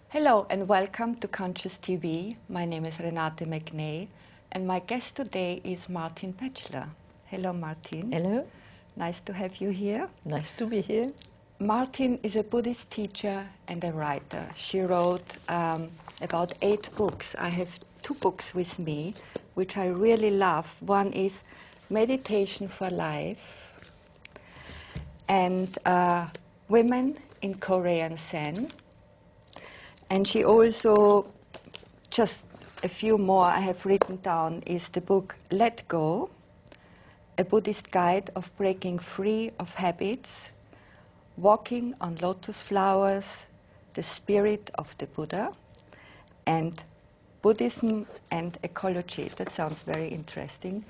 Hello and welcome to Conscious TV. My name is Renate McNay and my guest today is Martine Batchelor. Hello Martine. Hello. Nice to have you here. Nice to be here. Martine is a Buddhist teacher and a writer. She wrote about 8 books. I have 2 books with me which I really love. One is Meditation for Life and Women in Korean Zen. And she also, just a few more I have written down, is the book Let Go, a Buddhist guide of breaking free of habits, walking on lotus flowers, the spirit of the Buddha, and Buddhism and ecology. That sounds very interesting.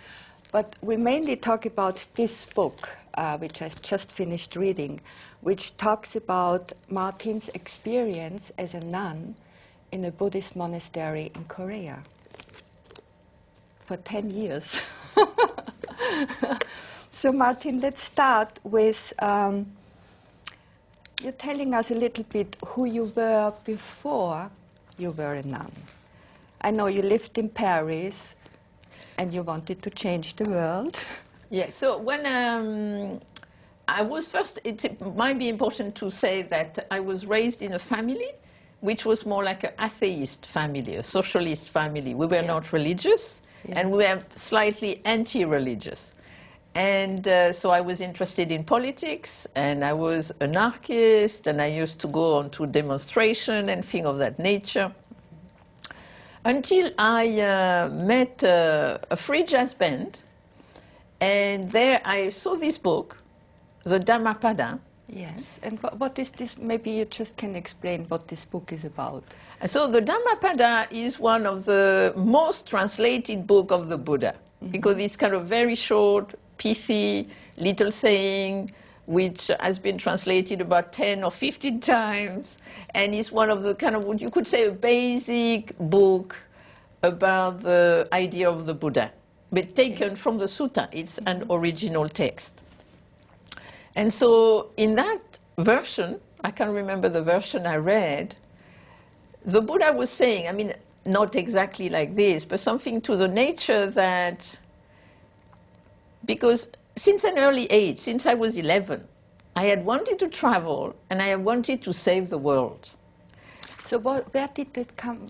But we mainly talk about this book, which I just finished reading, which talks about Martine's experience as a nun in a Buddhist monastery in Korea for 10 years. So Martine, let's start with you telling us a little bit who you were before you were a nun. I know you lived in Paris and you wanted to change the world. Yeah, so when I was first, it might be important to say that I was raised in a family which was more like an atheist family, a socialist family. We were not religious, and we were slightly anti-religious. And so I was interested in politics, and I was anarchist, and I used to go on to demonstration and things of that nature. Until I met a free jazz band, and there I saw this book, the Dhammapada. Yes, and what is this? Maybe you just can explain what this book is about. And so the Dhammapada is one of the most translated book of the Buddha, because it's kind of very short, pithy, little saying, which has been translated about 10 or 15 times, and is one of the kind of, what you could say, a basic book about the idea of the Buddha, but taken from the sutta. It's an original text. And so in that version, I can't remember the version I read, the Buddha was saying, I mean, not exactly like this, but something to the nature that, because since an early age, since I was 11, I had wanted to travel and I had wanted to save the world. So where did it come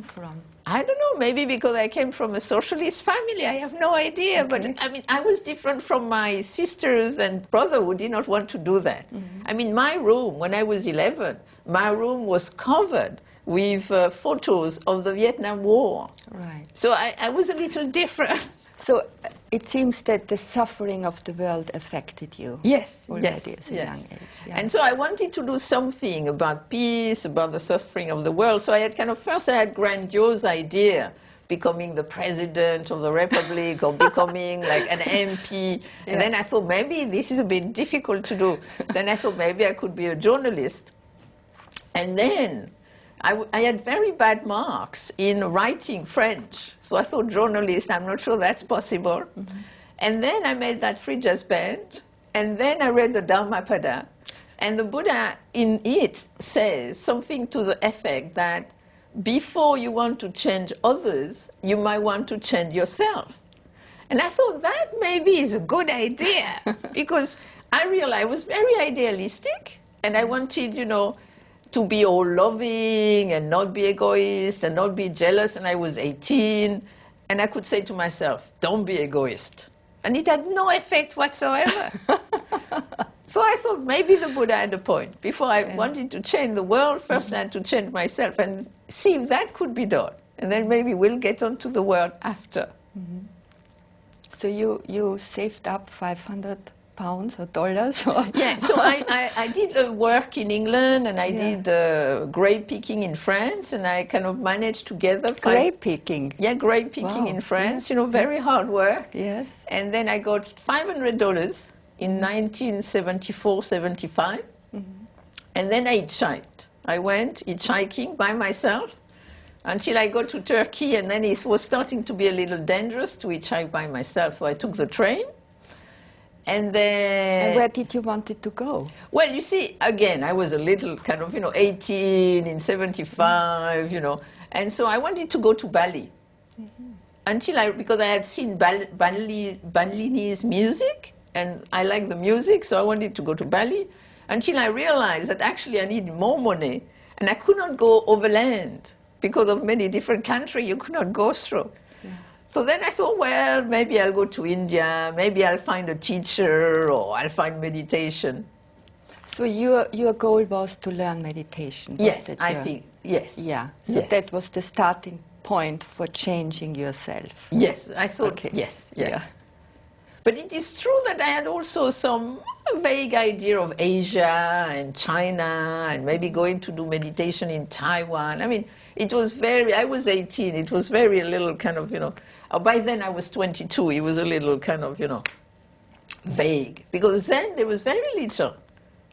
from? I don't know, maybe because I came from a socialist family, I have no idea. Okay. But I mean, I was different from my sisters and brother who did not want to do that. I mean, my room, when I was 11, my room was covered with photos of the Vietnam War. Right. So I was a little different. So it seems that the suffering of the world affected you. Yes, already as a young age. Yeah. And so I wanted to do something about peace, about the suffering of the world. So I had kind of, first I had grandiose idea, becoming the president of the republic or becoming like an MP. And then I thought maybe this is a bit difficult to do. Then I thought maybe I could be a journalist. And then I had very bad marks in writing French. So I thought journalist, I'm not sure that's possible. And then I made that free jazz band. And then I read the Dhammapada. And the Buddha in it says something to the effect that before you want to change others, you might want to change yourself. And I thought that maybe is a good idea. Because I realized I was very idealistic. And I wanted, you know, to be all loving and not be egoist and not be jealous. And I was 18. And I could say to myself, don't be egoist. And it had no effect whatsoever. So I thought maybe the Buddha had a point. Before I wanted to change the world, first I had to change myself and see if that could be done. And then maybe we'll get on to the world after. So you saved up 500 pounds or dollars? Or yeah, so I did work in England and I did grape picking in France, and I kind of managed to gather grape picking? Yeah, grape picking in France, you know, very hard work. Yes. And then I got $500 in 1974-75, and then I hitchhiked. I went hitchhiking by myself until I got to Turkey, and then it was starting to be a little dangerous to hitchhike by myself, so I took the train. And then... And where did you want it to go? Well, you see, again, I was a little kind of, 18 in 75, and so I wanted to go to Bali. Because I had seen Balinese music, and I liked the music, so I wanted to go to Bali, until I realized that actually I needed more money, and I could not go overland because of many different countries you could not go through. Yeah. So then I thought, well, maybe I'll go to India, maybe I'll find a teacher, or I'll find meditation. So your goal was to learn meditation? Yes, I think, yes. Yeah, so yes. That was the starting point for changing yourself. Yes, I thought, okay. Yes. Yeah. But it is true that I had also some vague idea of Asia and China and maybe going to do meditation in Taiwan. I mean, it was I was 18, it was very little kind of, by then I was 22, it was a little kind of, vague. Because then there was very little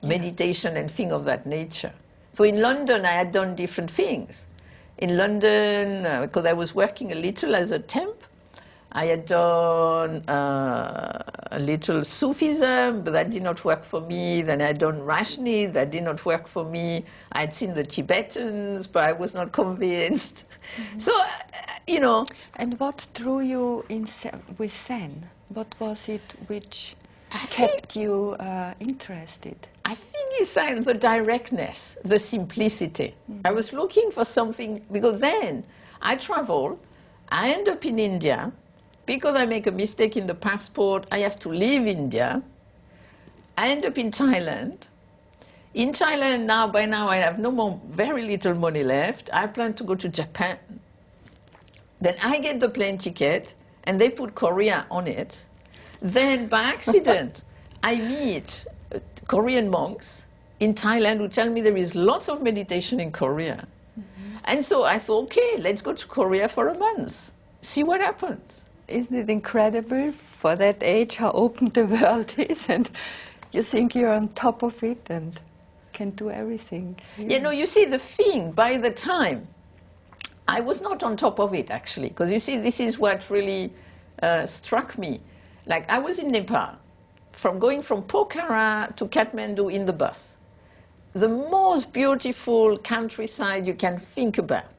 meditation and thing of that nature. So in London I had done different things. In London, because I was working a little as a temp, I had done a little Sufism, but that did not work for me. Then I had done Rajni, that did not work for me. I had seen the Tibetans, but I was not convinced. Mm-hmm. So, And what drew you with Zen? What was it which kept you interested? I think it's the directness, the simplicity. Mm-hmm. I was looking for something, because then I travel, I end up in India. Because I make a mistake in the passport, I have to leave India. I end up in Thailand. In Thailand by now I have very little money left. I plan to go to Japan. Then I get the plane ticket and they put Korea on it. Then by accident, I meet Korean monks in Thailand who tell me there is lots of meditation in Korea. Mm-hmm. And so I thought, okay, let's go to Korea for a month, see what happens. Isn't it incredible for that age how open the world is, and you think you're on top of it and can do everything? Yeah. You see, the thing, by the time, I was not on top of it, actually, because you see, this is what really struck me. Like, I was in Nepal, going from Pokhara to Kathmandu in the bus. The most beautiful countryside you can think about.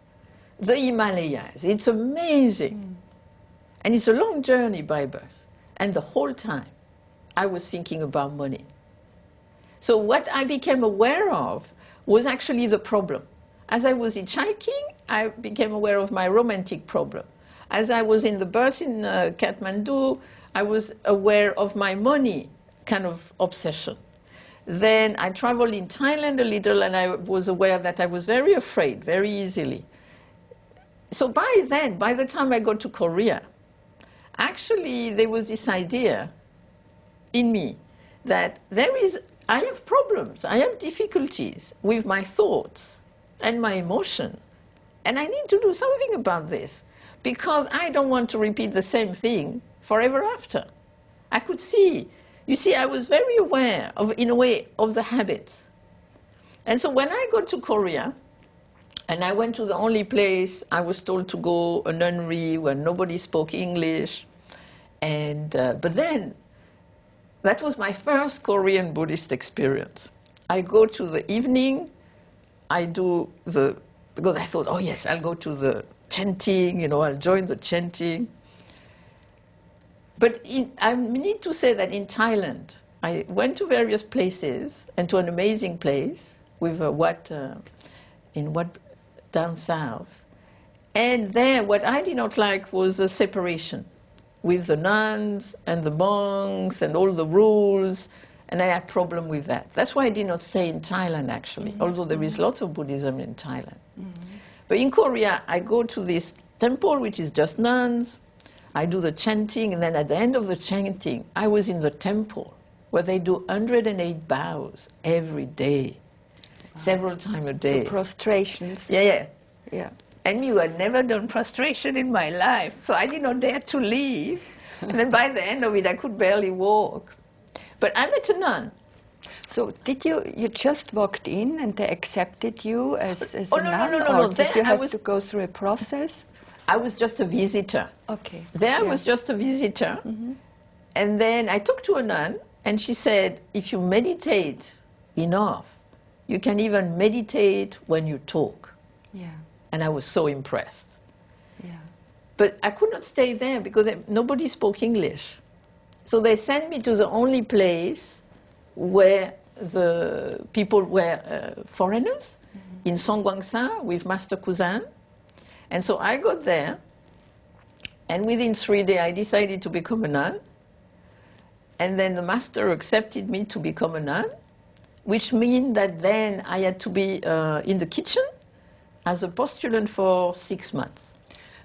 The Himalayas, it's amazing. Mm. And it's a long journey by bus. And the whole time, I was thinking about money. So what I became aware of was actually the problem. As I was hitchhiking, I became aware of my romantic problem. As I was in the bus in Kathmandu, I was aware of my money kind of obsession. Then I traveled in Thailand a little, and I was aware that I was very afraid, very easily. So by the time I got to Korea, actually, there was this idea in me that I have problems, I have difficulties with my thoughts and my emotion, and I need to do something about this, because I don't want to repeat the same thing forever after. I could see, I was very aware in a way, of the habits. And so when I got to Korea, and I went to the only place I was told to go, a nunnery where nobody spoke English. And, but then, that was my first Korean Buddhist experience. I go to the evening, because I thought, oh yes, I'll go to the chanting, I'll join the chanting. But I need to say that in Thailand, I went to various places, and to an amazing place, with down south. And there, what I did not like was the separation with the nuns and the monks and all the rules, and I had a problem with that. That's why I did not stay in Thailand, actually, mm-hmm. although there is lots of Buddhism in Thailand. Mm-hmm. But in Korea, I go to this temple, which is just nuns. I do the chanting, and then at the end of the chanting, I was in the temple, where they do 108 bows every day. Several times a day. So prostrations. Yeah. Yeah. And me, who had never done prostration in my life, so I did not dare to leave. And then by the end of it, I could barely walk. But I met a nun. So did you just walked in and they accepted you as a nun? No. Or did you have to go through a process? I was just a visitor. Okay. There I was just a visitor. Mm-hmm. And then I talked to a nun, and she said, if you meditate enough, you can even meditate when you talk. Yeah. And I was so impressed. Yeah. But I could not stay there because nobody spoke English. So they sent me to the only place where the people were foreigners, in Songwangsa with Master Kusan. And so I got there, and within 3 days I decided to become a nun. And then the master accepted me to become a nun, which means that then I had to be in the kitchen as a postulant for 6 months.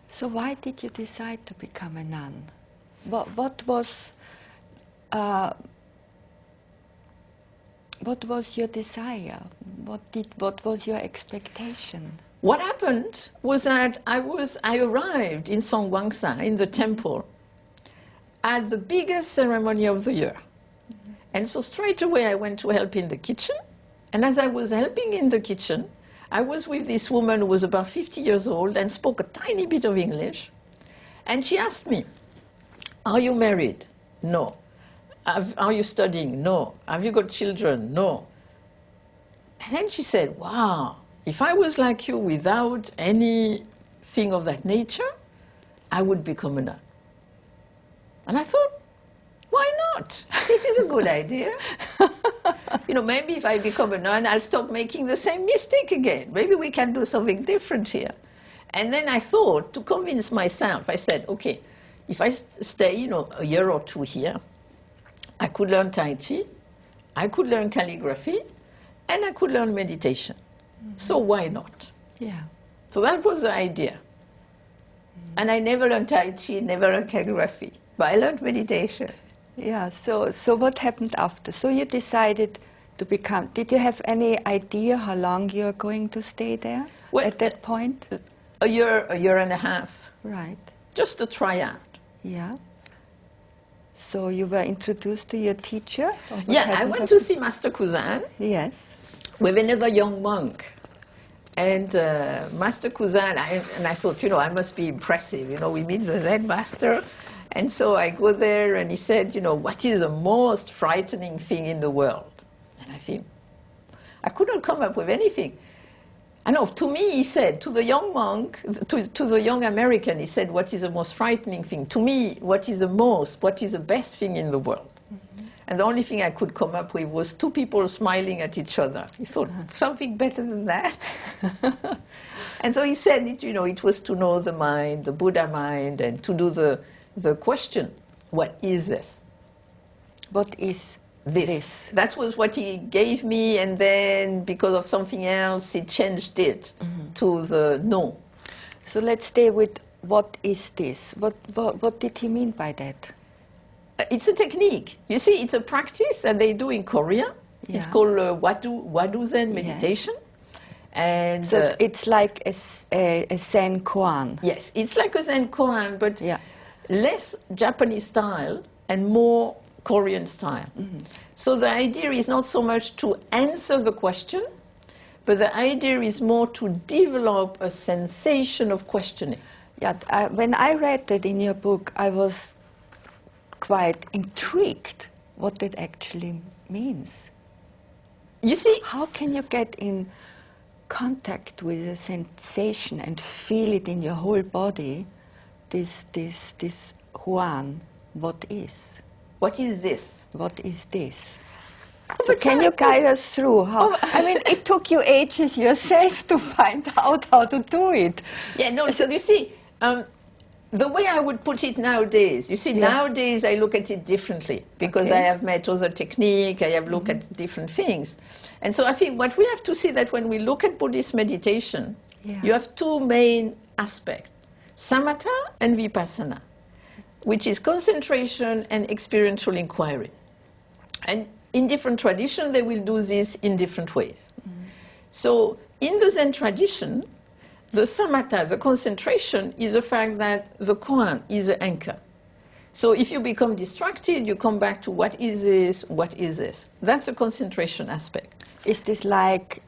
So why did you decide to become a nun? What was your desire? What was your expectation? What happened was that I arrived in Songwangsa, in the temple, at the biggest ceremony of the year. And so straight away I went to help in the kitchen. And as I was helping in the kitchen, I was with this woman who was about 50 years old and spoke a tiny bit of English. And she asked me, are you married? No. Are you studying? No. Have you got children? No. And then she said, wow, if I was like you without anything of that nature, I would become a nun. And I thought, why not? This is a good idea. You know, maybe if I become a nun, I'll stop making the same mistake again. Maybe we can do something different here. And then I thought, to convince myself, I said, okay, if I stay, you know, a year or two here, I could learn Tai Chi, I could learn calligraphy, and I could learn meditation. So why not? Yeah. So that was the idea. And I never learned Tai Chi, never learned calligraphy, but I learned meditation. Yeah, so what happened after? So you decided to become, did you have any idea how long you're going to stay there at that point? A year and a half. Right. Just to try out. Yeah. So you were introduced to your teacher? Yeah, I went to see Master Kusan. Yes. With another young monk. And Master Kusan, and I thought, you know, I must be impressive. You know, we meet the Zen master. And so I go there, and he said, you know, what is the most frightening thing in the world? And I think, I couldn't come up with anything. I know, to me, he said, to the young monk, to the young American, he said, what is the most frightening thing? To me, what is the best thing in the world? Mm-hmm. And the only thing I could come up with was two people smiling at each other. He thought, something better than that? And so he said, you know, it was to know the mind, the Buddha mind, and to do the question, what is this? What is this? That was what he gave me, and then because of something else, he changed it to the no. So let's stay with what is this? What did he mean by that? It's a technique. You see, it's a practice that they do in Korea. Yeah. It's called hwadus Zen meditation. Yes. And so it's like a Zen koan. Yes, it's like a Zen koan, but less Japanese style and more Korean style. Mm-hmm. So the idea is not so much to answer the question, but the idea is more to develop a sensation of questioning. Yeah, when I read that in your book, I was quite intrigued what it actually means. You see, how can you get in contact with a sensation and feel it in your whole body? This Huan, what is? What is this? What is this? So can you guide us through how? I mean, it took you ages yourself to find out how to do it. Yeah, no, so you see, the way I would put it nowadays, you see, nowadays I look at it differently because I have met other technique, I have looked at different things. And so I think what we have to see that when we look at Buddhist meditation, you have two main aspects, samatha and vipassana, which is concentration and experiential inquiry. And in different traditions, they will do this in different ways. Mm-hmm. So in the Zen tradition, the samatha, the concentration, is the fact that the koan is the anchor. So if you become distracted, you come back to what is this, what is this? That's the concentration aspect. Is this like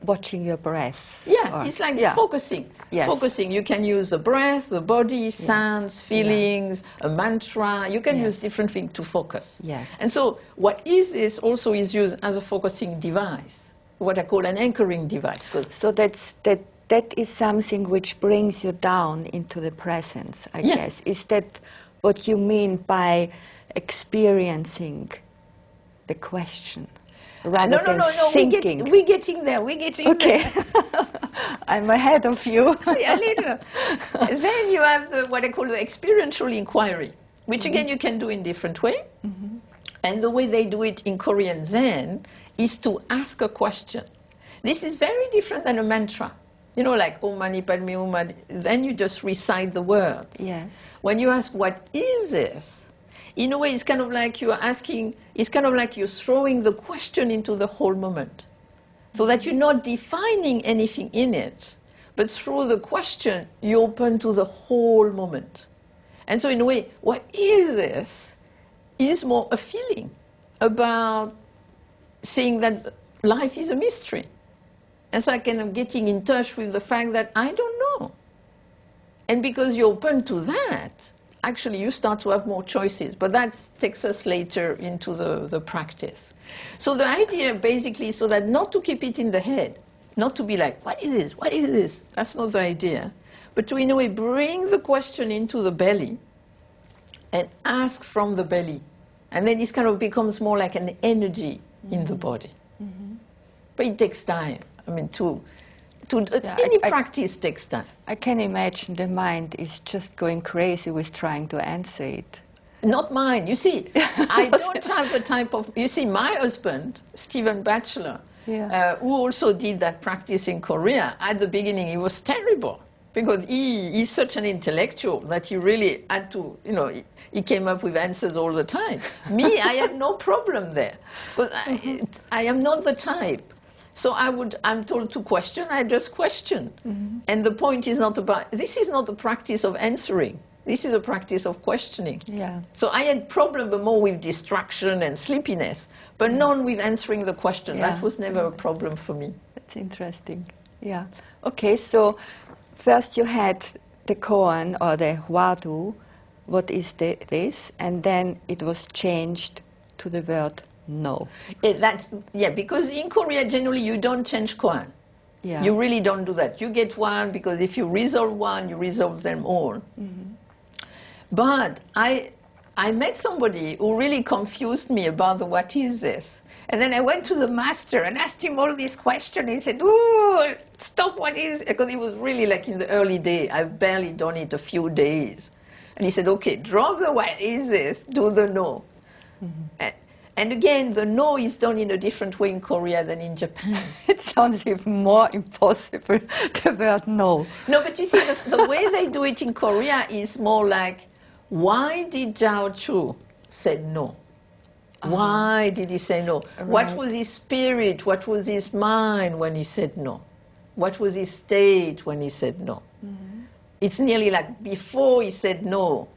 watching your breath. Yeah, or, it's like yeah. focusing. Yes. Focusing. You can use the breath, the body, sounds, feelings, a mantra. You can use different things to focus. Yes. And so what is also is used as a focusing device, what I call an anchoring device. So that is something which brings you down into the presence, I guess. Is that what you mean by experiencing the question? Rather than thinking. We're getting there. Okay. I'm ahead of you. Yeah, later. Then you have what I call the experiential inquiry, which again you can do in different way. And the way they do it in Korean Zen is to ask a question. This is very different than a mantra. You know, like Om Mani Padme Hum Mani, then you just recite the words. Yes. When you ask, what is this? In a way, it's kind of like you're asking, it's kind of like you're throwing the question into the whole moment. So that you're not defining anything in it, but through the question, you open to the whole moment. And so in a way, what is this is more a feeling about seeing that life is a mystery. And so I kind of getting in touch with the fact that I don't know. And because you're open to that, actually you start to have more choices. But that takes us later into the practice. So the idea basically is so that not to keep it in the head, not to be like, what is this? What is this? That's not the idea. But to, in a way, bring the question into the belly and ask from the belly. And then this kind of becomes more like an energy in the body. But it takes time. I mean, any practice takes time. I can imagine the mind is just going crazy with trying to answer it. Not mine. You see, I don't have the type of... You see, my husband, Martine Batchelor, who also did that practice in Korea, at the beginning he was terrible. Because he's such an intellectual that he really had to, you know, he came up with answers all the time. Me, I had no problem there. Because I am not the type. So I'm told to question, I just question. And the point is not about, this is not a practice of answering. This is a practice of questioning. Yeah. So I had problem more with distraction and sleepiness, but none with answering the question. That was never a problem for me. That's interesting. Yeah. Okay, so first you had the koan or the hwadu, what is this? And then it was changed to the word no. Because in Korea, generally, you don't change koan. Yeah. You really don't do that. You get one, because if you resolve one, you resolve them all. But I met somebody who really confused me about the what is this. And then I went to the master and asked him all these questions. He said, ooh, stop, what is it? Because it was really like in the early day. I've barely done it a few days. And he said, okay, drop the what is this, do the no. And again, the no is done in a different way in Korea than in Japan. It sounds even more impossible, the word no. No, but you see, the way they do it in Korea is more like, why did Zhao Chu say no? Why did he say no? Right. What was his spirit? What was his mind when he said no? What was his state when he said no? It's nearly like before he said no,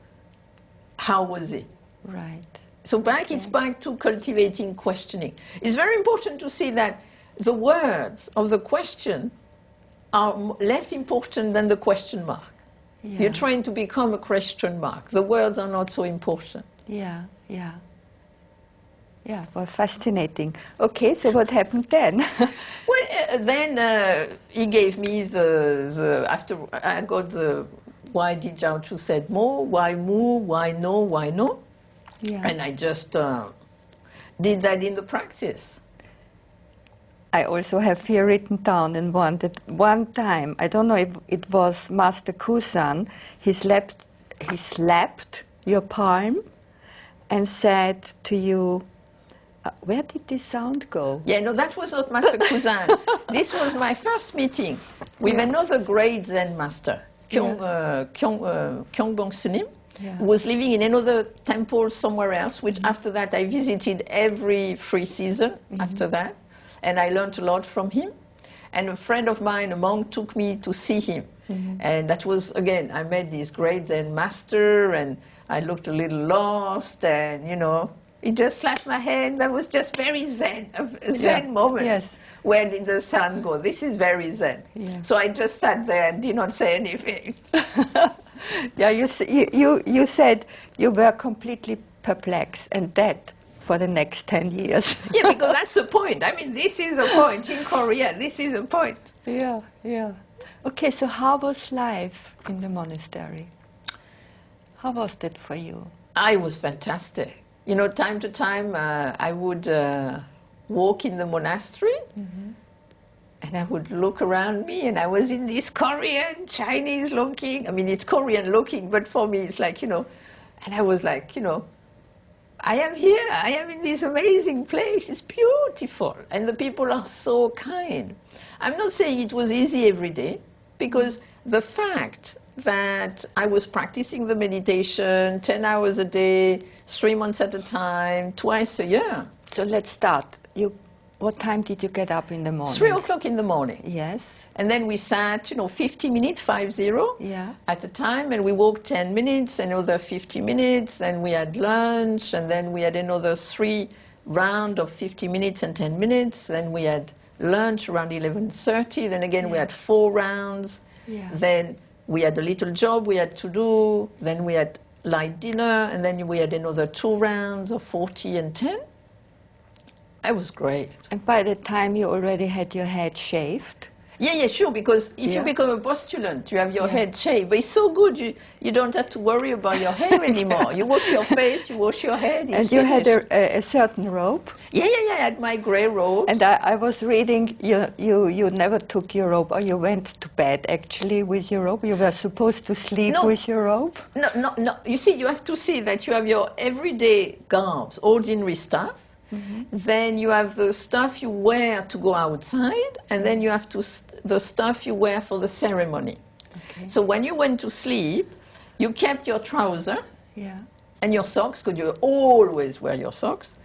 how was he? Right. So it's back to cultivating questioning. It's very important to see that the words of the question are less important than the question mark. Yeah. You're trying to become a question mark. The words are not so important. Yeah, yeah. Yeah, well, fascinating. Okay, so what happened then? Well, then he gave me after I got the why did Zhao Chu said mo, why mu, why no. Yeah. And I just did that in the practice. I also have here written down in one that one time, I don't know if it was Master Kusan, he slapped your palm and said to you, where did this sound go? Yeah, no, that was not Master Kusan. This was my first meeting with another great Zen master, Kyongbong Sunim. Yeah. Who was living in another temple somewhere else, which after that I visited every free season after that. And I learned a lot from him. And a friend of mine, a monk, took me to see him. And that was, again, I met this great Zen master, and I looked a little lost, and, you know, he just slapped my hand. That was just very Zen, a Zen moment. Yes. Where did the sun go? This is very Zen. Yeah. So I just sat there and did not say anything. Yeah, you said you were completely perplexed, and that for the next 10 years. Yeah, because that's the point. I mean, this is a point in Korea. This is a point. Yeah, yeah. Okay, so how was life in the monastery? How was that for you? I was fantastic. You know, time to time, I would walk in the monastery, and I would look around me, and I was in this Korean, Chinese looking, I mean, it's Korean looking, but for me, it's like, you know, and I was like, you know, I am here, I am in this amazing place, it's beautiful, and the people are so kind. I'm not saying it was easy every day, because the fact that I was practicing the meditation 10 hours a day, 3 months at a time, twice a year. So let's start. What time did you get up in the morning? 3 o'clock in the morning. Yes. And then we sat, you know, 50 minutes, 50, Yeah. at a time, and we walked 10 minutes, another 50 minutes, then we had lunch, and then we had another 3 rounds of 50 minutes and 10 minutes, then we had lunch around 11:30, then again we had 4 rounds, then we had a little job we had to do, then we had light dinner, and then we had another 2 rounds of 40 and 10. It was great. And by the time you already had your head shaved? Yeah, sure, because if you become a postulant, you have your head shaved. But it's so good, you don't have to worry about your hair anymore. You wash your face, you wash your head, it's And you finished. had a certain robe? Yeah, I had my grey robes. And I was reading you never took your robe, or you went to bed actually with your robe. You were supposed to sleep with your robe? No. You see, you have to see that you have your everyday garbs, ordinary stuff. Then you have the stuff you wear to go outside, and then you have the stuff you wear for the ceremony. Okay. So when you went to sleep, you kept your trouser and your socks, because you always wear your socks,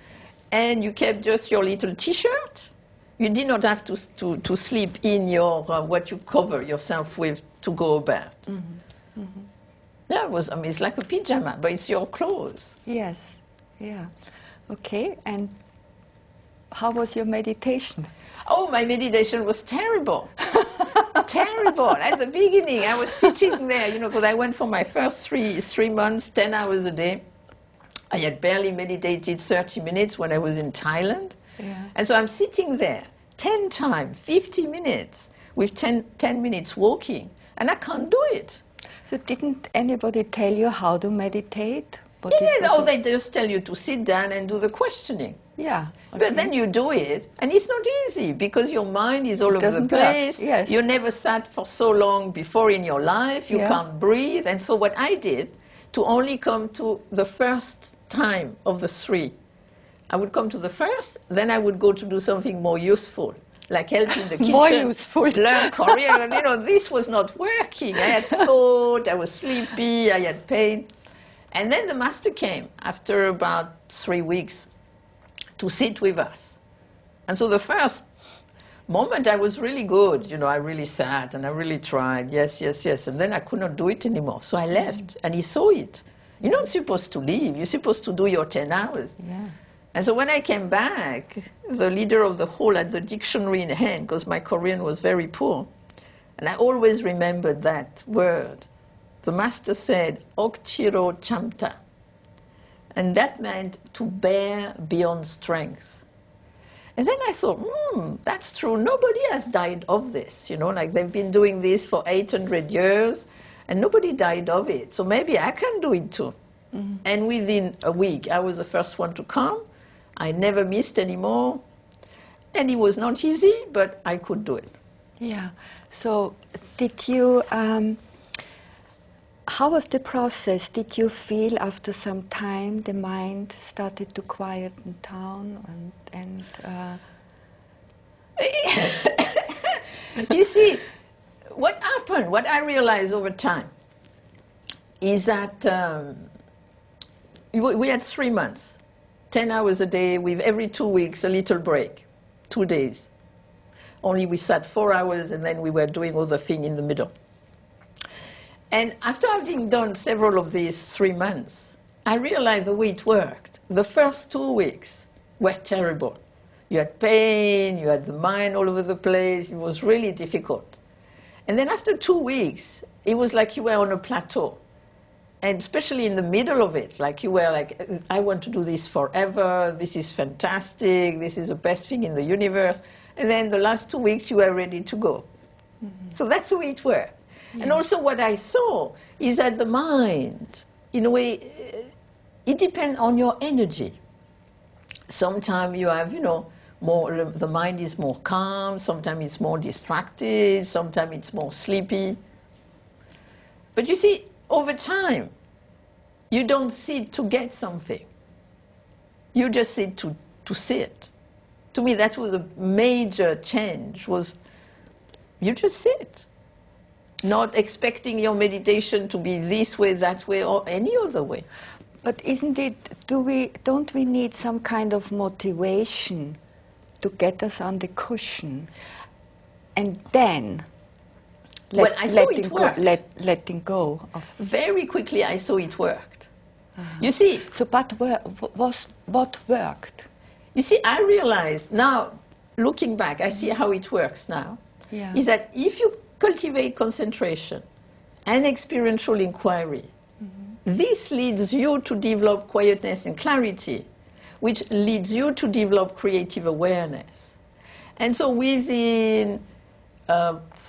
and you kept just your little T-shirt. You did not have to sleep in your what you cover yourself with to go about. Yeah, I mean, it's like a pyjama, but it's your clothes. Yes, yeah. Okay, and how was your meditation? Oh, my meditation was terrible. Terrible. At the beginning, I was sitting there, you know, because I went for my first three months, 10 hours a day. I had barely meditated 30 minutes when I was in Thailand. Yeah. And so I'm sitting there 10 times, 50 minutes, with 10 minutes walking, and I can't do it. So didn't anybody tell you how to meditate? They just tell you to sit down and do the questioning. Yeah. Okay. But then you do it, and it's not easy, because your mind is all over the place. Yes. You never sat for so long before in your life. You can't breathe. And so what I did, to only come to the first time of the 3, I would come to the first, then I would go to do something more useful, like help in the kitchen, more useful. learn Korean. And, you know, this was not working. I had thought, I was sleepy, I had pain. And then the master came after about 3 weeks to sit with us. And so the first moment I was really good. You know, I really sat and I really tried. Yes. And then I could not do it anymore. So I left, and he saw it. You're not supposed to leave. You're supposed to do your 10 hours. Yeah. And so when I came back, the leader of the hall had the dictionary in hand, because my Korean was very poor. And I always remembered that word. The master said, 억지로 참다. And that meant to bear beyond strength. And then I thought, that's true. Nobody has died of this. You know, like they've been doing this for 800 years, and nobody died of it. So maybe I can do it too. And within a week, I was the first one to come. I never missed anymore. And it was not easy, but I could do it. Yeah. So did you... how was the process? Did you feel after some time the mind started to quieten down? You see, what happened, what I realized over time, is that we had 3 months, 10 hours a day, with every 2 weeks a little break, 2 days. Only we sat 4 hours, and then we were doing other things in the middle. And after having done several of these 3 months, I realized the way it worked. The first 2 weeks were terrible. You had pain, you had the mind all over the place. It was really difficult. And then after 2 weeks, it was like you were on a plateau. And especially in the middle of it, like you were like, I want to do this forever, this is fantastic, this is the best thing in the universe. And then the last 2 weeks, you were ready to go. Mm-hmm. So that's the way it worked. Yeah. And also what I saw is that the mind, in a way, it depends on your energy. Sometimes you have, more, the mind is more calm, sometimes it's more distracted, sometimes it's more sleepy. But you see, over time, you don't sit to get something. You just sit to sit. To me, that was a major change, was you just sit. Not expecting your meditation to be this way, that way, or any other way. But isn't it, don't we need some kind of motivation to get us on the cushion? And then letting go of... Very quickly I saw it worked. You see... So what worked? You see, I realized now, looking back, I see how it works now. Yeah. Is that if you cultivate concentration and experiential inquiry, this leads you to develop quietness and clarity, which leads you to develop creative awareness. And so within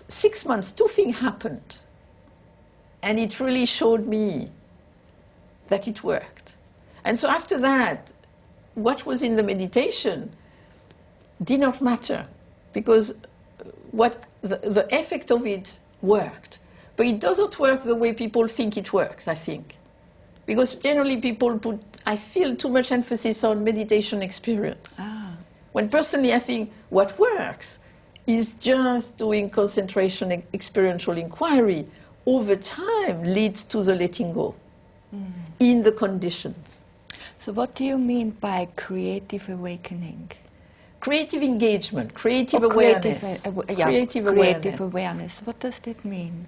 6 months, 2 things happened. And it really showed me that it worked. And so after that, what was in the meditation did not matter, because the effect of it worked. But it doesn't work the way people think it works, I think. Because generally people put, I feel, too much emphasis on meditation experience. When personally I think what works is just doing concentration and experiential inquiry over time leads to the letting go in the conditions. So what do you mean by creative awakening? Creative engagement, creative awareness. Creative awareness. What does that mean?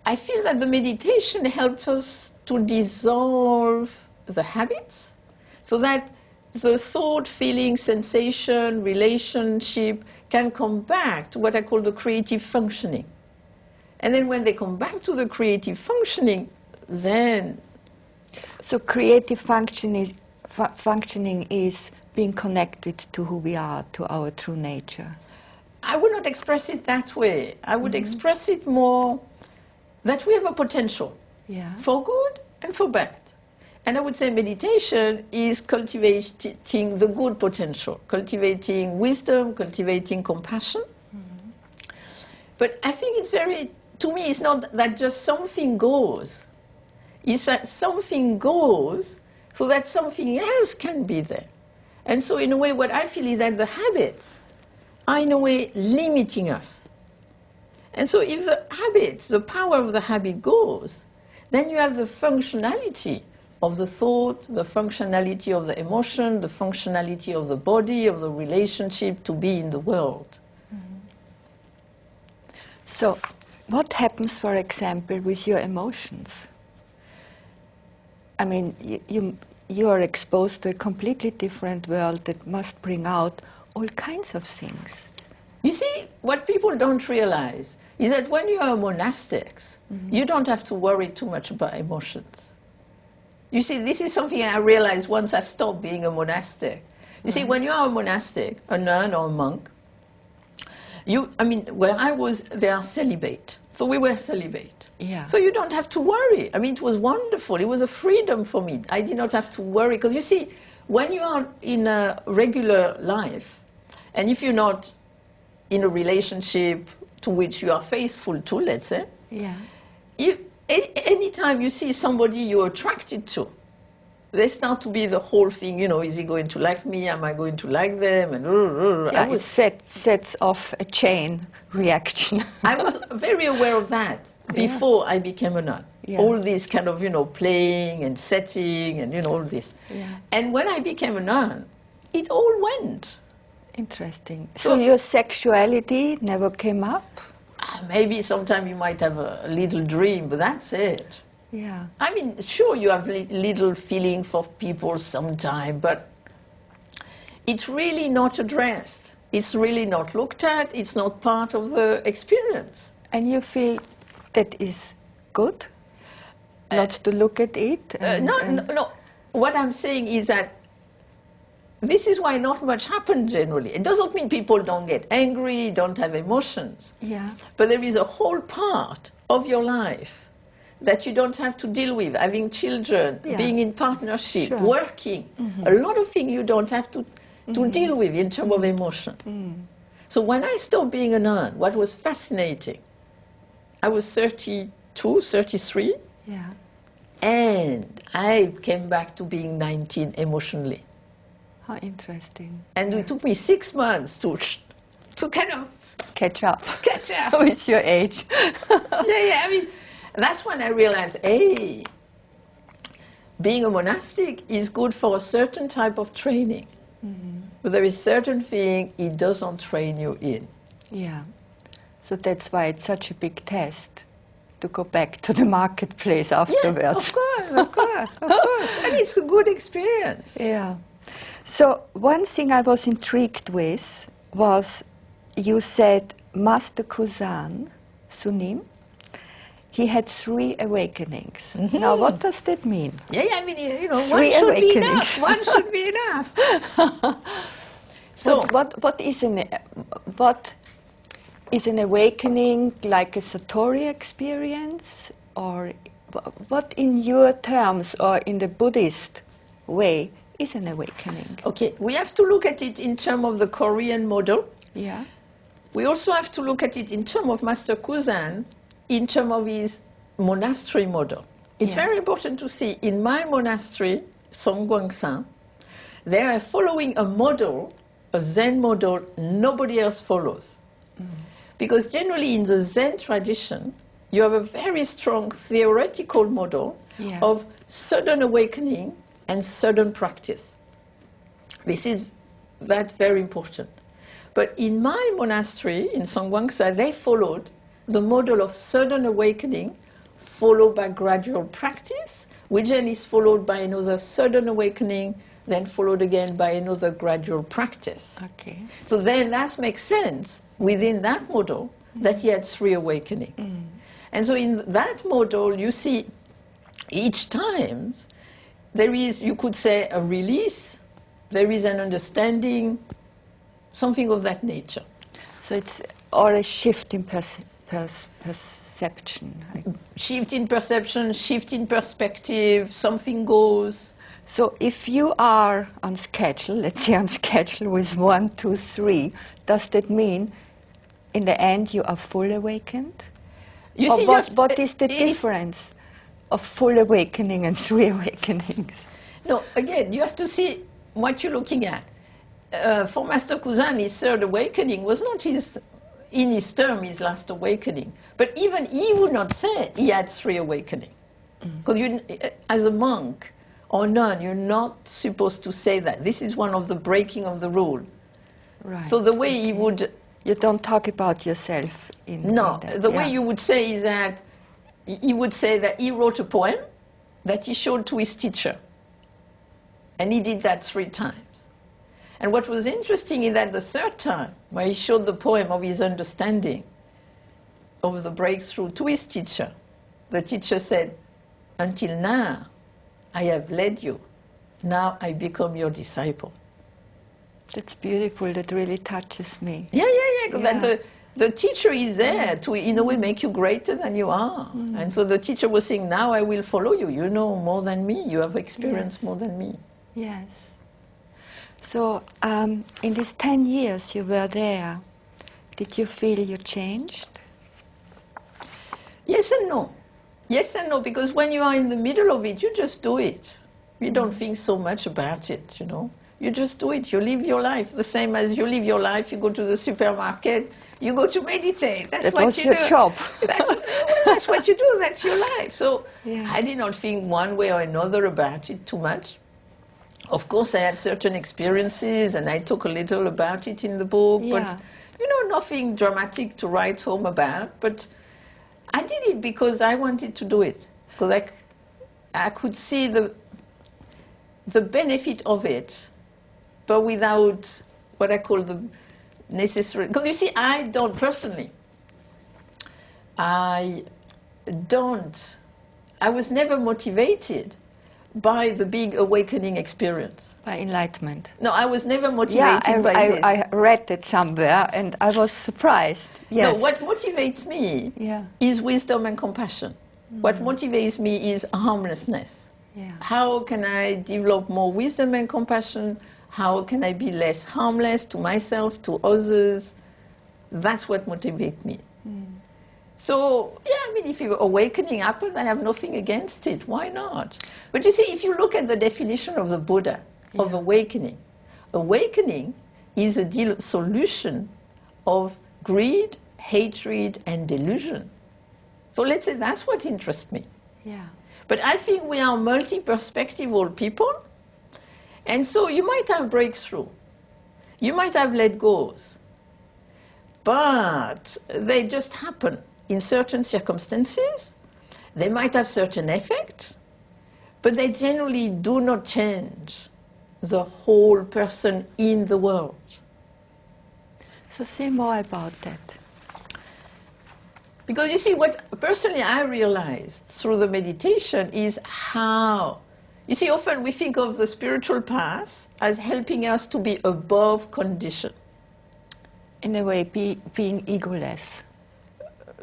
I feel that the meditation helps us to dissolve the habits so that the thought, feeling, sensation, relationship can come back to what I call the creative functioning. And then when they come back to the creative functioning, then... So creative functioning is being connected to who we are, to our true nature. I would not express it that way. I would express it more that we have a potential for good and for bad. And I would say meditation is cultivating the good potential, cultivating wisdom, cultivating compassion. But I think it's very, to me, it's not that just something goes. It's that something goes so that something else can be there. And so in a way, what I feel is that the habits are in a way limiting us. And so if the habits, the power of the habit goes, then you have the functionality of the thought, the functionality of the emotion, the functionality of the body, of the relationship to be in the world. So what happens, for example, with your emotions? I mean, you are exposed to a completely different world that must bring out all kinds of things. You see, what people don't realize is that when you are monastics, you don't have to worry too much about emotions. You see, this is something I realized once I stopped being a monastic. You see, when you are a monastic, a nun or a monk, where I was, they are celibate. So we were celibate. Yeah. So you don't have to worry. I mean, it was wonderful. It was a freedom for me. I did not have to worry. Because you see, when you are in a regular life, and if you're not in a relationship to which you are faithful to, let's say, anytime you see somebody you're attracted to, they start to be the whole thing, is he going to like me? Am I going to like them? And it sets off a chain reaction. I was very aware of that before I became a nun. All this kind of, playing and setting and, all this. And when I became a nun, it all went. Interesting. So your sexuality never came up? Maybe sometime you might have a little dream, but that's it. Yeah. I mean, sure, you have little feeling for people sometime, but it's really not addressed. It's really not looked at. It's not part of the experience. And you feel that is good, not to look at it? No. What I'm saying is that this is why not much happens generally. It doesn't mean people don't get angry, don't have emotions. Yeah. But there is a whole part of your life that you don't have to deal with, having children, being in partnership, working. A lot of things you don't have to deal with in terms of emotion. So when I stopped being a nun, what was fascinating, I was 32, 33, and I came back to being 19 emotionally. How interesting. And it took me 6 months to kind of catch up with with your age. I mean, that's when I realized, hey, being a monastic is good for a certain type of training. But there is certain thing it doesn't train you in. Yeah. So that's why it's such a big test to go back to the marketplace afterwards. Yeah, of course. And it's a good experience. Yeah. So one thing I was intrigued with was you said Master Kusan Sumin, he had 3 awakenings. Now what does that mean? I mean, Three one should be awakenings. enough. One should be enough. So what is an awakening, like a Satori experience, or what in your terms or in the Buddhist way is an awakening? Okay, we have to look at it in terms of the Korean model. Yeah. We also have to look at it in terms of Master Kusan, in terms of his monastery model. It's very important to see, in my monastery, Songwangsan, they are following a model, a Zen model, nobody else follows. Because generally in the Zen tradition, you have a very strong theoretical model of sudden awakening and sudden practice. That's very important. But in my monastery, in Songwangsa, they followed the model of sudden awakening followed by gradual practice, which then is followed by another sudden awakening, then followed again by another gradual practice. Okay. So then that makes sense within that model that he had 3 awakenings. And so in that model, you see each time there is, you could say, a release, there is an understanding, something of that nature. So it's or a shift in perception. Shift in perception, shift in perspective, something goes. So if you are on schedule, let's say on schedule with 1, 2, 3, does that mean in the end you are full awakened? You or see, what is the difference of full awakening and 3 awakenings? No, again, you have to see what you're looking at. For Master Kusan, his 3rd awakening was not in his term, his last awakening. But even he would not say he had 3 awakenings. Because as a monk or nun, you're not supposed to say that. This is one of the breaking of the rule. Right. So the way he would... You don't talk about yourself in that. The way you would say is that he would say that he wrote a poem that he showed to his teacher. And he did that 3 times. And what was interesting is that the 3rd time, where he showed the poem of his understanding of the breakthrough to his teacher, the teacher said, "Until now, I have led you. Now I become your disciple." That's beautiful. That really touches me. Yeah. That the teacher is there to, in a way, make you greater than you are. And so the teacher was saying, now I will follow you. You know more than me. You have experienced more than me. Yes. So in these 10 years you were there, did you feel you changed? Yes and no. Yes and no, because when you are in the middle of it, you just do it. You don't think so much about it, You just do it. You live your life the same as you live your life. You go to the supermarket. You go to meditate. That's what you do. That was your job. That's what you do. That's your life. So Yeah. I did not think one way or another about it too much. Of course, I had certain experiences, and I talk a little about it in the book. Yeah. But, nothing dramatic to write home about. But I did it because I wanted to do it. Because I could see the benefit of it but without what I call the necessary. Because you see, I don't personally. I was never motivated by the big awakening experience. By enlightenment. No, I was never motivated by this. I read it somewhere and I was surprised. Yes. No, what motivates me is wisdom and compassion. What motivates me is harmlessness. Yeah. How can I develop more wisdom and compassion? How can I be less harmless to myself, to others? That's what motivates me. So, yeah, I mean, if awakening happened, I have nothing against it. Why not? But you see, if you look at the definition of the Buddha, of awakening, awakening is a solution of greed, hatred, and delusion. So let's say that's what interests me. Yeah. But I think we are multi-perspectival people, and so you might have breakthrough. You might have let-goes, but they just happen in certain circumstances. They might have certain effects, but they generally do not change the whole person in the world. So say more about that. Because you see, what personally I realized through the meditation is how, you see, often we think of the spiritual path as helping us to be above condition. In a way, being egoless.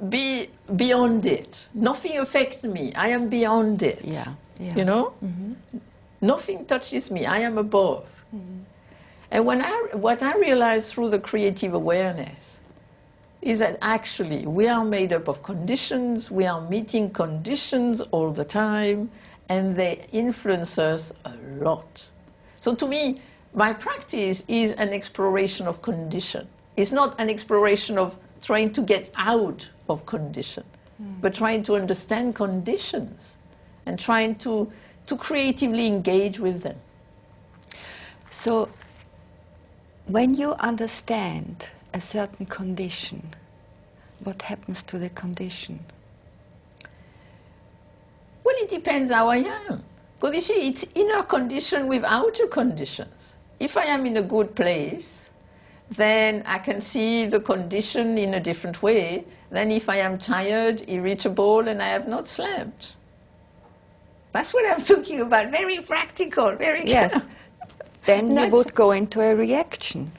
Be beyond it. Nothing affects me. I am beyond it. Yeah. You know? Nothing touches me. I am above. And what I realized through the creative awareness is that actually we are made up of conditions. We are meeting conditions all the time, and they influence us a lot. So to me, my practice is an exploration of condition. It's not an exploration of trying to get out of condition, but trying to understand conditions and trying to creatively engage with them. So when you understand a certain condition, what happens to the condition? Well, it depends how I am. Because you see, it's inner condition with outer conditions. If I am in a good place, then I can see the condition in a different way than if I am tired, irritable, and I have not slept. That's what I'm talking about. Very practical, very Yes. Then you would go into a reaction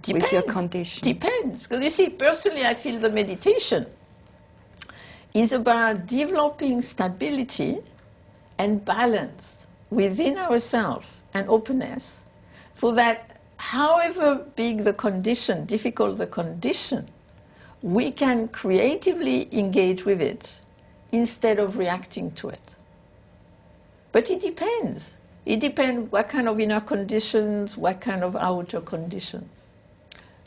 with your condition. Depends. Because you see, personally, I feel the meditation is about developing stability and balance within ourselves and openness, so that however big the condition, difficult the condition, we can creatively engage with it instead of reacting to it. But it depends. It depends what kind of inner conditions, what kind of outer conditions.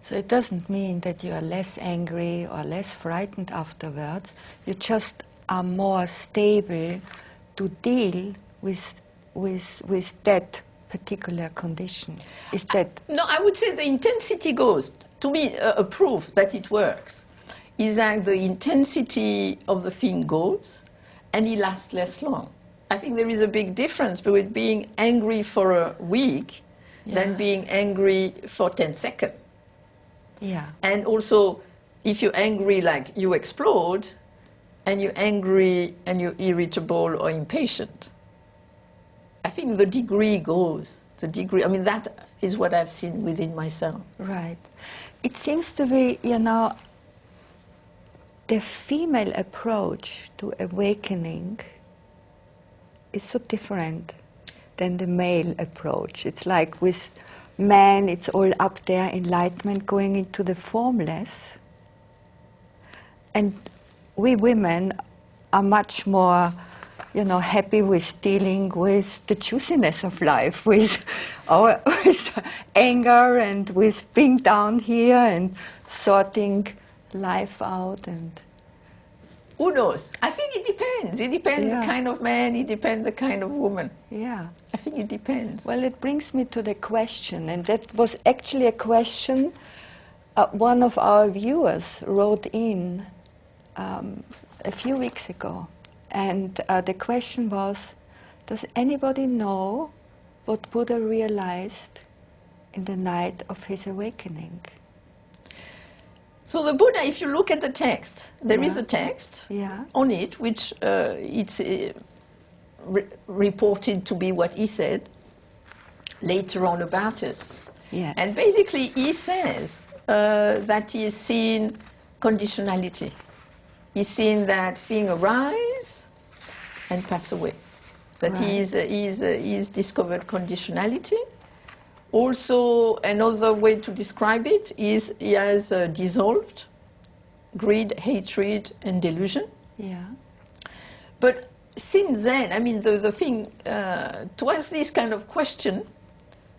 So it doesn't mean that you are less angry or less frightened afterwards. You just are more stable to deal with that particular condition. Is that... No, I would say the intensity goes. To me, a proof that it works is that the intensity of the thing goes and it lasts less long. I think there is a big difference between being angry for a week than being angry for 10 seconds. Yeah. And also, if you're angry, like you explode, and you're angry and you're irritable or impatient, I think the degree goes. The degree, I mean, that is what I've seen within myself. Right. It seems to be, you know, the female approach to awakening is so different than the male approach. It's like with men, it's all up there, enlightenment, going into the formless. And we women are much more, you know, happy with dealing with the juiciness of life, with anger and with being down here and sorting life out. And who knows? I think it depends. It depends the kind of man, it depends the kind of woman. Yeah. I think it depends. Well, it brings me to the question, and that was actually a question one of our viewers wrote in a few weeks ago. And the question was, does anybody know what Buddha realized in the night of his awakening. So the Buddha, if you look at the text, there is Yeah. a text Yeah. on it which it's reported to be what he said later on about it. Yes. And basically he says that he has seen conditionality. He's seen that thing arise and pass away. That Right. he's discovered conditionality. Also, another way to describe it is he has dissolved greed, hatred, and delusion. Yeah. But since then, I mean, the thing, to ask this kind of question,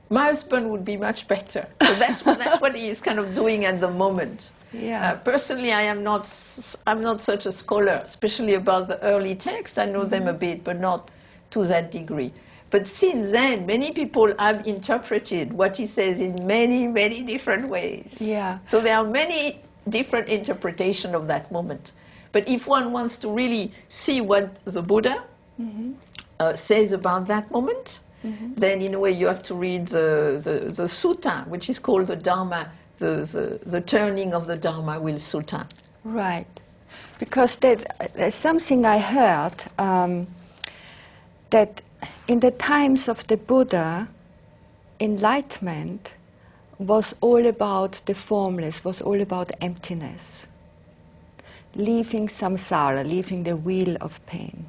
my husband would be much better. So that's what he is kind of doing at the moment. Yeah. Personally, I'm not such a scholar, especially about the early texts. I know them a bit, but not to that degree. But since then, many people have interpreted what he says in many, many different ways. Yeah. So there are many different interpretations of that moment. But if one wants to really see what the Buddha says about that moment, then in a way you have to read the sutta, which is called the Dharma, the turning of the Dharma wheel sutta. Right. Because there's something I heard that in the times of the Buddha, enlightenment was all about the formless, was all about emptiness, leaving samsara, leaving the wheel of pain.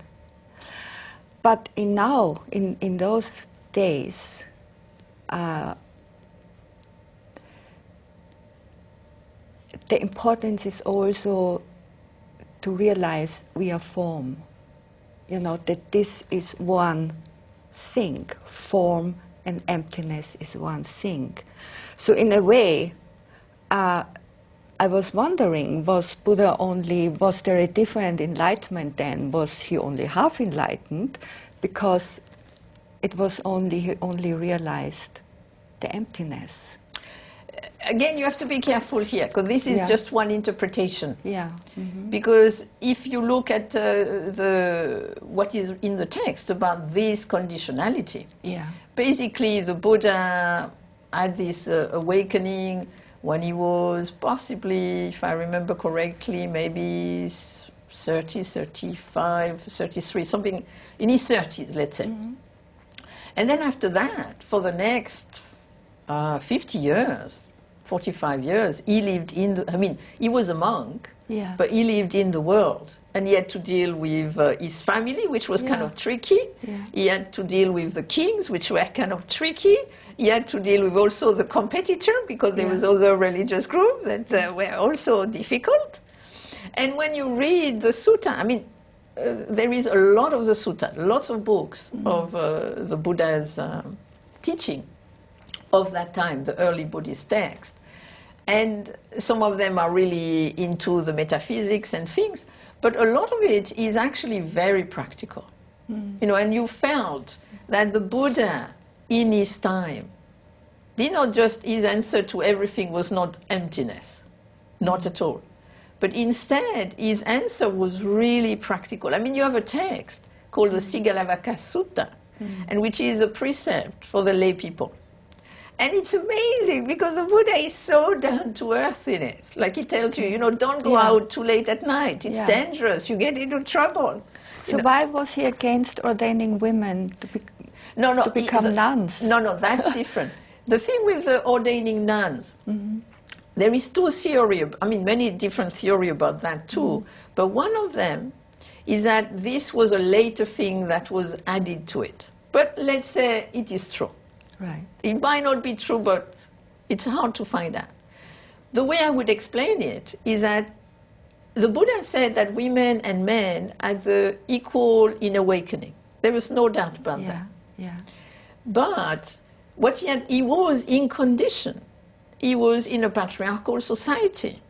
But in those days, the importance is also to realize we are form. You know, that this is one thing. Form and emptiness is one thing. So in a way, I was wondering, was there a different enlightenment then? Was he only half enlightened? Because it was he only realized the emptiness. Again, you have to be careful here, because this is just one interpretation. Yeah. Because if you look at what is in the text about this conditionality, basically the Buddha had this awakening when he was possibly, if I remember correctly, maybe 30, 35, 33, something in his 30s, let's say. And then after that, for the next 50 years, 45 years, he lived he was a monk, but he lived in the world. And he had to deal with his family, which was kind of tricky. He had to deal with the kings, which were kind of tricky. He had to deal with also the competitor, because there was other religious groups that were also difficult. And when you read the sutta, there is a lot of the sutta, lots of books of the Buddha's teaching of that time, the early Buddhist text. And some of them are really into the metaphysics and things, but a lot of it is actually very practical. You know, and you felt that the Buddha in his time did not just, his answer to everything was not emptiness, not at all. But instead, his answer was really practical. You have a text called the Sigalavaka Sutta, and which is a precept for the lay people. And it's amazing because the Buddha is so down to earth in it. Like he tells you, don't go out too late at night. It's dangerous. You get into trouble. So why was he against ordaining women to become nuns? No, that's different. The thing with the ordaining nuns, there is two theories, many different theories about that too. But one of them is that this was a later thing that was added to it. But let's say it is true. Right. It might not be true, but it's hard to find out. The way I would explain it is that the Buddha said that women and men are the equal in awakening. There is no doubt about that. Yeah. But he was in condition. He was in a patriarchal society.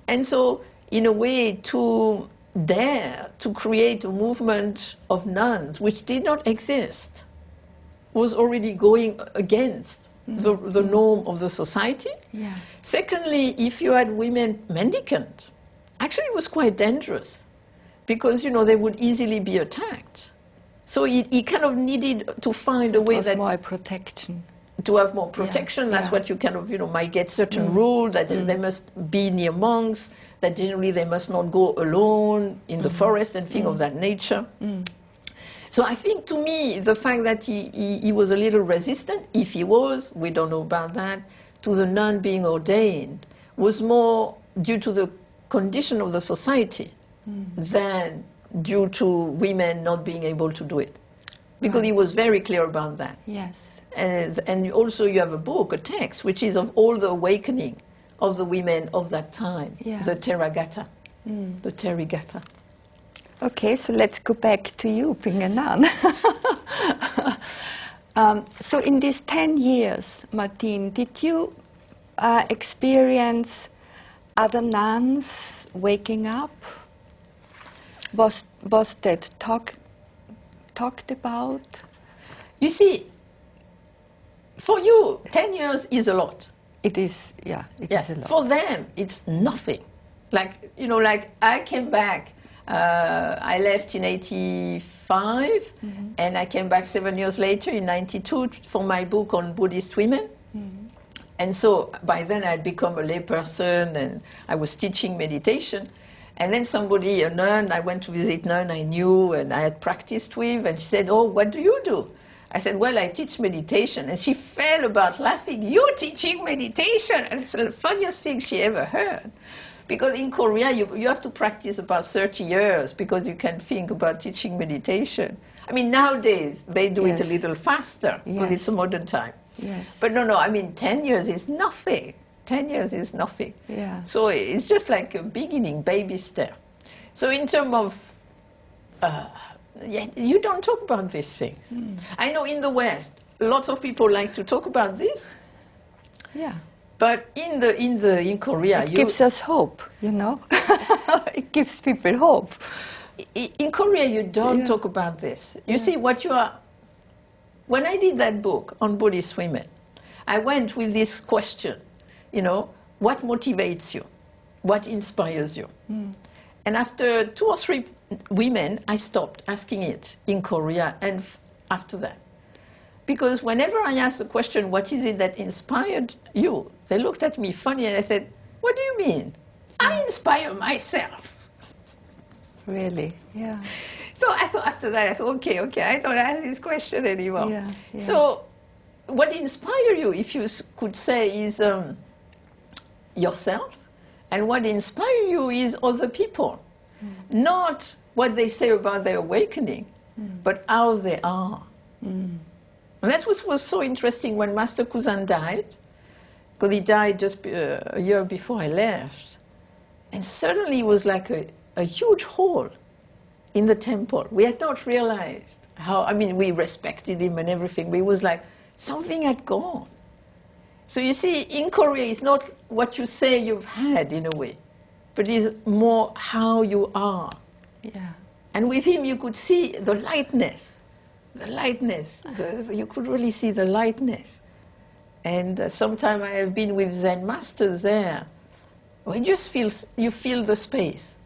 And so, in a way, to dare to create a movement of nuns, which did not exist, was already going against the norm of the society. Secondly, if you had women mendicant, actually it was quite dangerous because, they would easily be attacked. So he kind of needed to find a way that... It was more protection. to have more protection. That's what you kind of, might get certain rules that they must be near monks, that generally they must not go alone in the forest and things of that nature. So I think, to me, the fact that he was a little resistant, if he was, we don't know about that, to the nun being ordained, was more due to the condition of the society than due to women not being able to do it. Because he was very clear about that. Yes. And also you have a book, a text, which is of all the awakening of the women of that time, the Therigatha. The Therigatha. Okay, so let's go back to you being a nun. So in these 10 years, Martine, did you experience other nuns waking up? Was that talked about? You see, for you, 10 years is a lot. It is, it is a lot. For them, it's nothing. Like I came back, I left in 85, and I came back 7 years later in 92 for my book on Buddhist women. And so by then I had become a layperson, and I was teaching meditation. And then somebody, a nun, I went to visit nun I knew and I had practiced with, and she said, "Oh, what do you do?" I said, "Well, I teach meditation." And she fell about laughing. "You teaching meditation?" And it's the funniest thing she ever heard. Because in Korea, you have to practice about 30 years because you can think about teaching meditation. I mean, nowadays, they do it a little faster because it's a modern time. Yes. But no, I mean, 10 years is nothing. 10 years is nothing. Yeah. So it's just like a beginning, baby step. So in terms of, you don't talk about these things. I know in the West, lots of people like to talk about this. Yeah. But in Korea, it gives us hope, It gives people hope. In Korea, you don't talk about this. You see, when I did that book on Buddhist women, I went with this question, what motivates you? What inspires you? And after 2 or 3 women, I stopped asking it in Korea and after that. Because whenever I asked the question, what is it that inspired you? They looked at me funny and I said, what do you mean? I inspire myself. Really? Yeah. So I thought after that, I thought, okay, I don't ask this question anymore. Yeah. So what inspires you, if you could say, is yourself. And what inspires you is other people. Not what they say about their awakening, but how they are. And that's what was so interesting when Master Kusan died, because he died just a year before I left. And suddenly it was like a huge hole in the temple. We had not realized how, we respected him and everything, but it was like something had gone. So you see, in Korea, it's not what you say you've had in a way, but it's more how you are. Yeah. And with him, you could see the lightness. You could really see the lightness. And sometime I have been with Zen masters there. You just feel the space.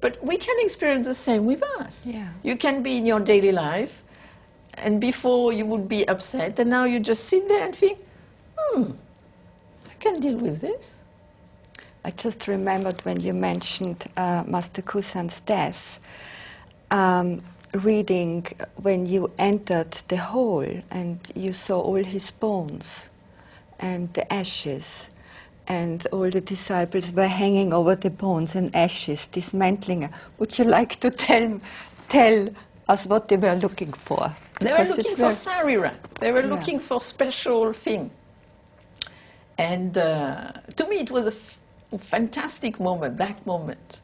But we can experience the same with us. Yeah. You can be in your daily life, and before you would be upset, and now you just sit there and think, I can deal with this. I just remembered when you mentioned Master Kusan's death, reading when you entered the hall and you saw all his bones and the ashes, and all the disciples were hanging over the bones and ashes, dismantling. Would you like to tell us what they were looking for? They were looking for sarira. They were looking for special thing. And to me, it was a fantastic moment, that moment,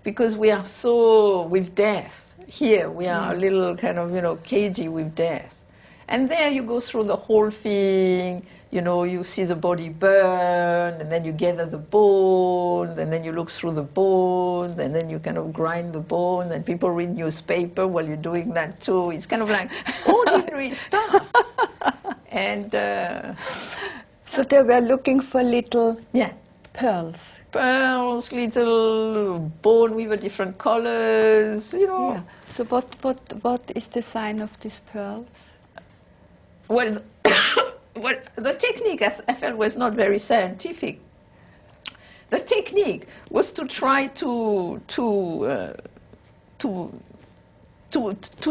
because we are so with death. Here we are a little kind of, cagey with death. And there you go through the whole thing, you see the body burn, and then you gather the bone, and then you look through the bone, and then you kind of grind the bone, and people read newspaper while you're doing that too. It's kind of like ordinary stuff. And so they were looking for little pearls. Pearls, little bone with different colors, Yeah. So what is the sign of these pearls? Well, the technique I felt was not very scientific. The technique was to try to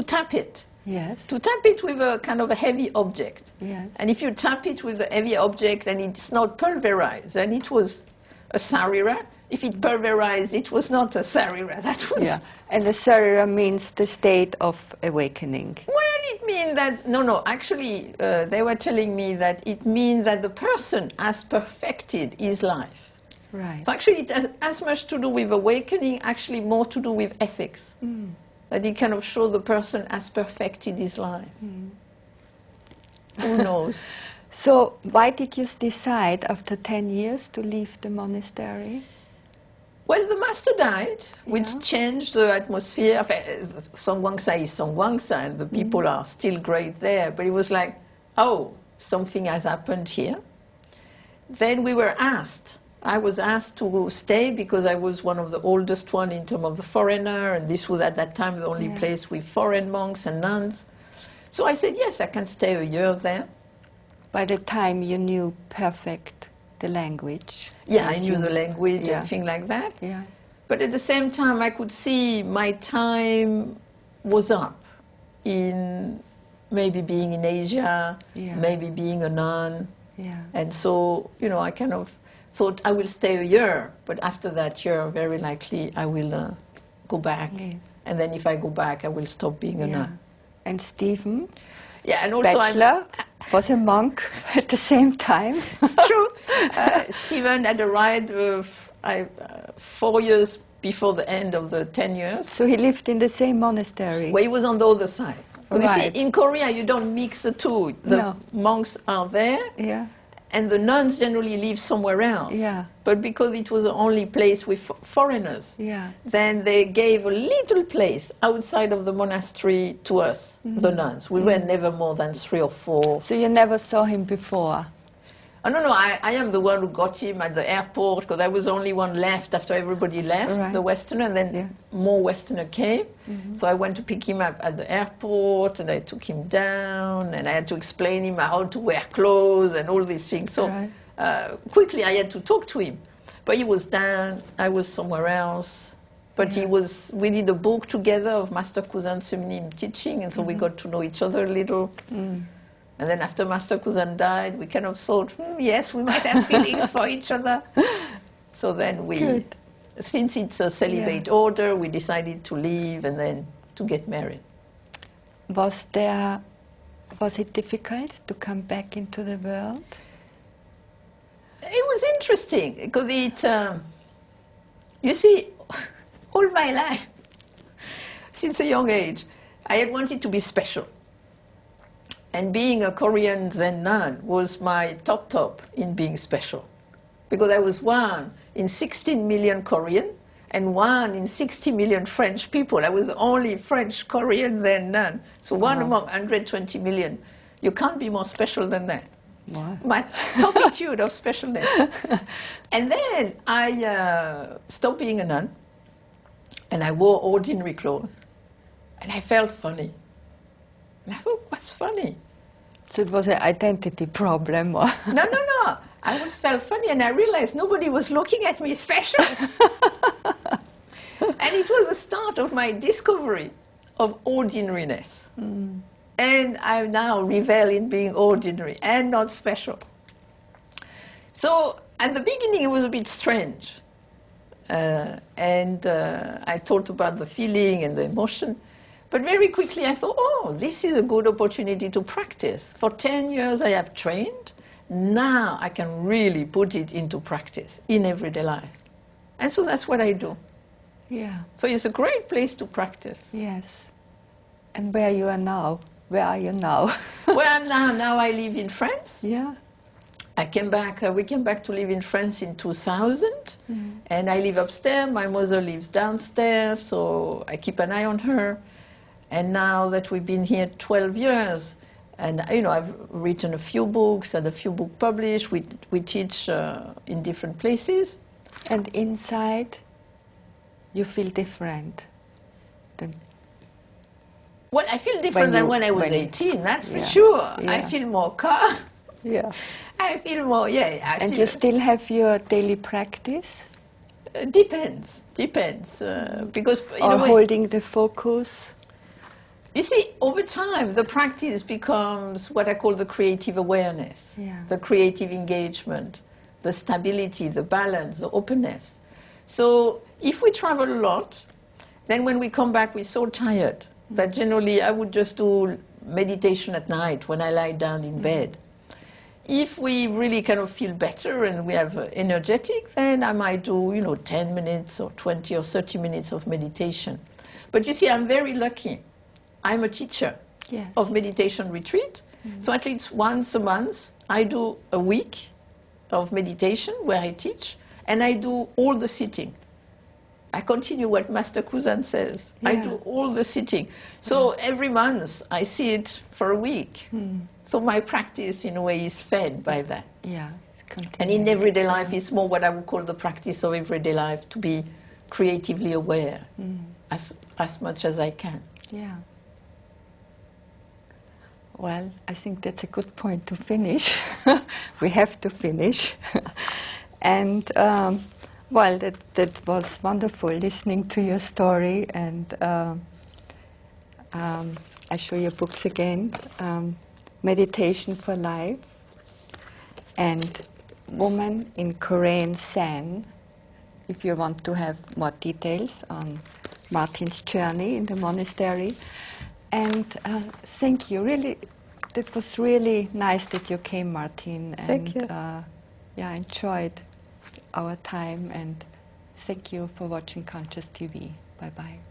tap it. Yes. To tap it with a kind of a heavy object. Yes. And if you tap it with a heavy object and it's not pulverized, then it was a sarira. If it pulverized, it was not a sarira. That was. Yeah. And the sarira means the state of awakening. Well, it means that no. Actually, they were telling me that it means that the person has perfected his life. Right. So actually, it has as much to do with awakening, actually more to do with ethics. Mm. That it kind of shows the person has perfected his life. Mm. Who knows? So why did you decide after 10 years to leave the monastery? Well, the master died, which changed the atmosphere. Songwangsa is Songwangsa, and the people are still great there. But it was like, oh, something has happened here. Then we were asked. I was asked to stay because I was one of the oldest one in terms of the foreigner, and this was at that time the only place with foreign monks and nuns. So I said, yes, I can stay a year there. By the time you knew perfect the language. Yeah, I knew the language and things like that. Yeah. But at the same time, I could see my time was up in maybe being in Asia, maybe being a nun. Yeah. And so, I kind of thought I will stay a year, but after that year, very likely I will go back. Yeah. And then if I go back, I will stop being a nun. And Stephen? Yeah, and also Batchelor was a monk at the same time. It's true. Stephen had arrived 4 years before the end of the 10 years. So he lived in the same monastery? Well, he was on the other side. But Right. you see, in Korea, you don't mix the two. The monks are there, and the nuns generally live somewhere else. Yeah. But because it was the only place with foreigners, then they gave a little place outside of the monastery to us, the nuns. We were never more than 3 or 4. So you never saw him before? Oh, no, I am the one who got him at the airport, because I was the only one left after everybody left, the Westerner, and then more Westerner came. So I went to pick him up at the airport, and I took him down, and I had to explain him how to wear clothes and all these things. So quickly I had to talk to him. But he was down, I was somewhere else. But we did a book together of Master Kusan Sumin teaching, and so we got to know each other a little. And then after Master Kusan died, we kind of thought, yes, we might have feelings for each other. So then since it's a celibate order, we decided to leave and then to get married. Was it difficult to come back into the world? It was interesting, because you see, all my life, since a young age, I had wanted to be special. And being a Korean Zen nun was my top in being special. Because I was one in 16 million Korean and one in 60 million French people. I was the only French Korean Zen nun. So one among 120 million. You can't be more special than that. Wow. My topitude of specialness. And then I stopped being a nun, and I wore ordinary clothes, and I felt funny. And I thought, what's funny? So it was an identity problem? Or No. I felt funny, and I realized nobody was looking at me special. And it was the start of my discovery of ordinariness. And I now revel in being ordinary and not special. So at the beginning, it was a bit strange. And I thought about the feeling and the emotion. But very quickly I thought, oh, this is a good opportunity to practice. For 10 years I have trained. Now I can really put it into practice in everyday life. And so that's what I do. Yeah. So it's a great place to practice. Yes. And where you are now? Where are you now? Where I'm now I live in France. Yeah. I came back, we came back to live in France in 2000. And I live upstairs. My mother lives downstairs, so I keep an eye on her. And now that we've been here 12 years, and I've written a few books and a few books published. We teach in different places. And inside, you feel different than... Well, I feel different than when I was 18, that's for sure. Yeah. I feel more calm. Yeah. I feel more, yeah. And you still have your daily practice? Depends, because in Or a way, holding the focus? you see, over time, the practice becomes what I call the creative awareness, the creative engagement, the stability, the balance, the openness. So if we travel a lot, then when we come back, we're so tired that generally I would just do meditation at night when I lie down in bed. If we really kind of feel better and we have energetic, then I might do, 10 minutes or 20 or 30 minutes of meditation. But you see, I'm very lucky. I'm a teacher of meditation retreat. So at least once a month, I do a week of meditation where I teach, and I do all the sitting. I continue what Master Kusan says. I do all the sitting. So every month, I sit for a week. So my practice, in a way, is fed by that. Yeah. And in everyday life, it's more what I would call the practice of everyday life, to be creatively aware as much as I can. Yeah. Well, I think that's a good point to finish. We have to finish. And, well, that was wonderful listening to your story. And I show your books again. Meditation for Life and Woman in Korean Zen, if you want to have more details on Martine's journey in the monastery. And thank you. Really, it was really nice that you came, Martine. Thank you. I enjoyed our time, and thank you for watching Conscious TV. Bye-bye.